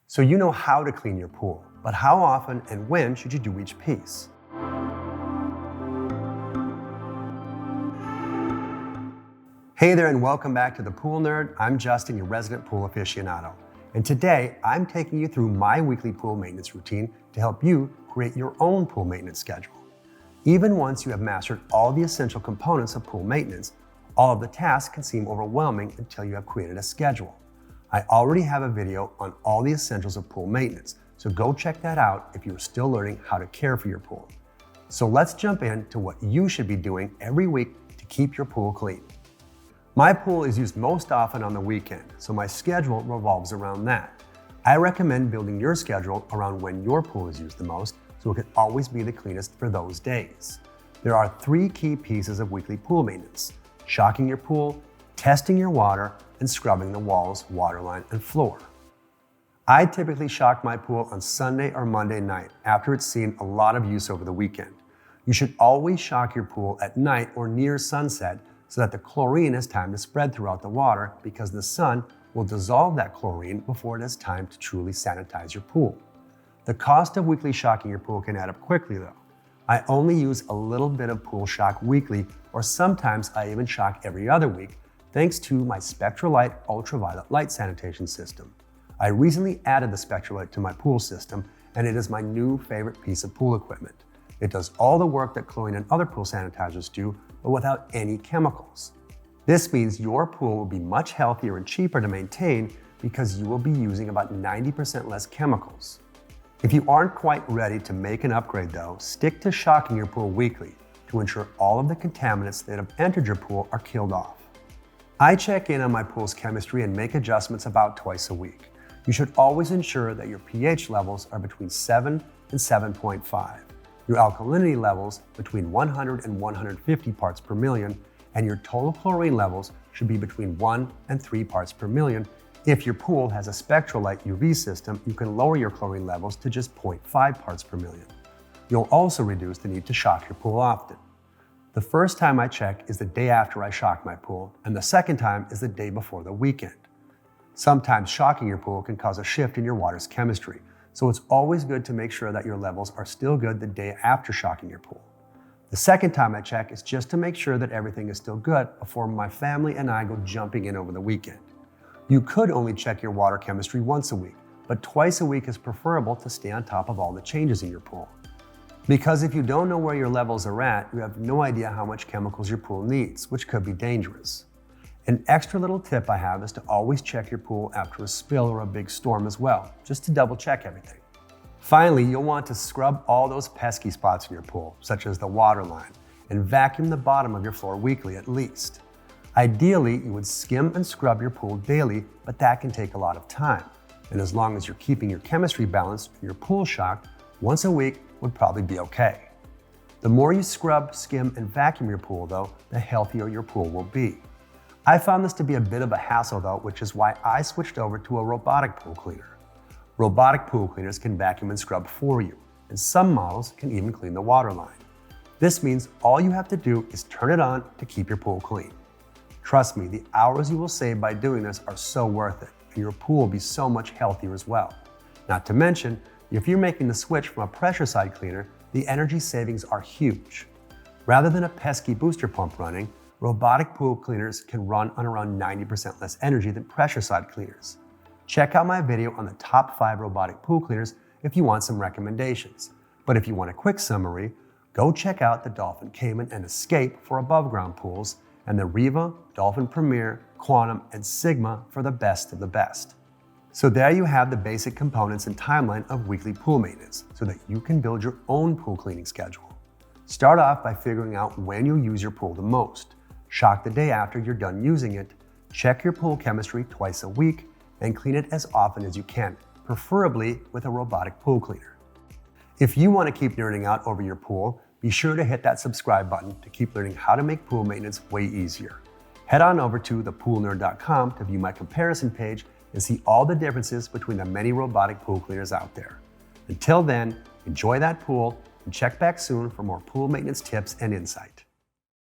So you know how to clean your pool, but how often and when should you do each piece? Hey there and welcome back to The Pool Nerd. I'm Justin, your resident pool aficionado. And today I'm taking you through my weekly pool maintenance routine to help you create your own pool maintenance schedule. Even once you have mastered all the essential components of pool maintenance, all of the tasks can seem overwhelming until you have created a schedule. I already have a video on all the essentials of pool maintenance, so go check that out if you're still learning how to care for your pool. So let's jump into what you should be doing every week to keep your pool clean. My pool is used most often on the weekend, so my schedule revolves around that. I recommend building your schedule around when your pool is used the most, so it can always be the cleanest for those days. There are 3 key pieces of weekly pool maintenance: shocking your pool, testing your water, and scrubbing the walls, waterline, and floor. I typically shock my pool on Sunday or Monday night after it's seen a lot of use over the weekend. You should always shock your pool at night or near sunset so that the chlorine has time to spread throughout the water, because the sun will dissolve that chlorine before it has time to truly sanitize your pool. The cost of weekly shocking your pool can add up quickly though. I only use a little bit of pool shock weekly, or sometimes I even shock every other week, thanks to my Spectralite ultraviolet light sanitation system. I recently added the Spectralite to my pool system, and it is my new favorite piece of pool equipment. It does all the work that chlorine and other pool sanitizers do, but without any chemicals. This means your pool will be much healthier and cheaper to maintain because you will be using about 90% less chemicals. If you aren't quite ready to make an upgrade though, stick to shocking your pool weekly to ensure all of the contaminants that have entered your pool are killed off. I check in on my pool's chemistry and make adjustments about twice a week. You should always ensure that your pH levels are between 7 and 7.5, your alkalinity levels between 100 and 150 parts per million, and your total chlorine levels should be between 1 and 3 parts per million. If your pool has a Spectralite UV system, you can lower your chlorine levels to just 0.5 parts per million. You'll also reduce the need to shock your pool often. The first time I check is the day after I shock my pool, and the second time is the day before the weekend. Sometimes shocking your pool can cause a shift in your water's chemistry, so it's always good to make sure that your levels are still good the day after shocking your pool. The second time I check is just to make sure that everything is still good before my family and I go jumping in over the weekend. You could only check your water chemistry once a week, but twice a week is preferable to stay on top of all the changes in your pool. Because if you don't know where your levels are at, you have no idea how much chemicals your pool needs, which could be dangerous. An extra little tip I have is to always check your pool after a spill or a big storm as well, just to double check everything. Finally, you'll want to scrub all those pesky spots in your pool, such as the water line, and vacuum the bottom of your floor weekly at least. Ideally, you would skim and scrub your pool daily, but that can take a lot of time. And as long as you're keeping your chemistry balanced and your pool shocked, once a week would probably be okay. The more you scrub, skim, and vacuum your pool though, the healthier your pool will be. I found this to be a bit of a hassle though, which is why I switched over to a robotic pool cleaner. Robotic pool cleaners can vacuum and scrub for you, and some models can even clean the water line. This means all you have to do is turn it on to keep your pool clean. Trust me, the hours you will save by doing this are so worth it, and your pool will be so much healthier as well. Not to mention, if you're making the switch from a pressure side cleaner, the energy savings are huge. Rather than a pesky booster pump running, robotic pool cleaners can run on around 90% less energy than pressure side cleaners. Check out my video on the top 5 robotic pool cleaners if you want some recommendations. But if you want a quick summary, go check out the Dolphin Cayman and Escape for above ground pools, and the Riva, Dolphin Premier, Quantum, and Sigma for the best of the best. So there you have the basic components and timeline of weekly pool maintenance so that you can build your own pool cleaning schedule. Start off by figuring out when you use your pool the most. Shock the day after you're done using it. Check your pool chemistry twice a week and clean it as often as you can, preferably with a robotic pool cleaner. If you want to keep nerding out over your pool, be sure to hit that subscribe button to keep learning how to make pool maintenance way easier. Head on over to thepoolnerd.com to view my comparison page and see all the differences between the many robotic pool cleaners out there. Until then, enjoy that pool and check back soon for more pool maintenance tips and insight.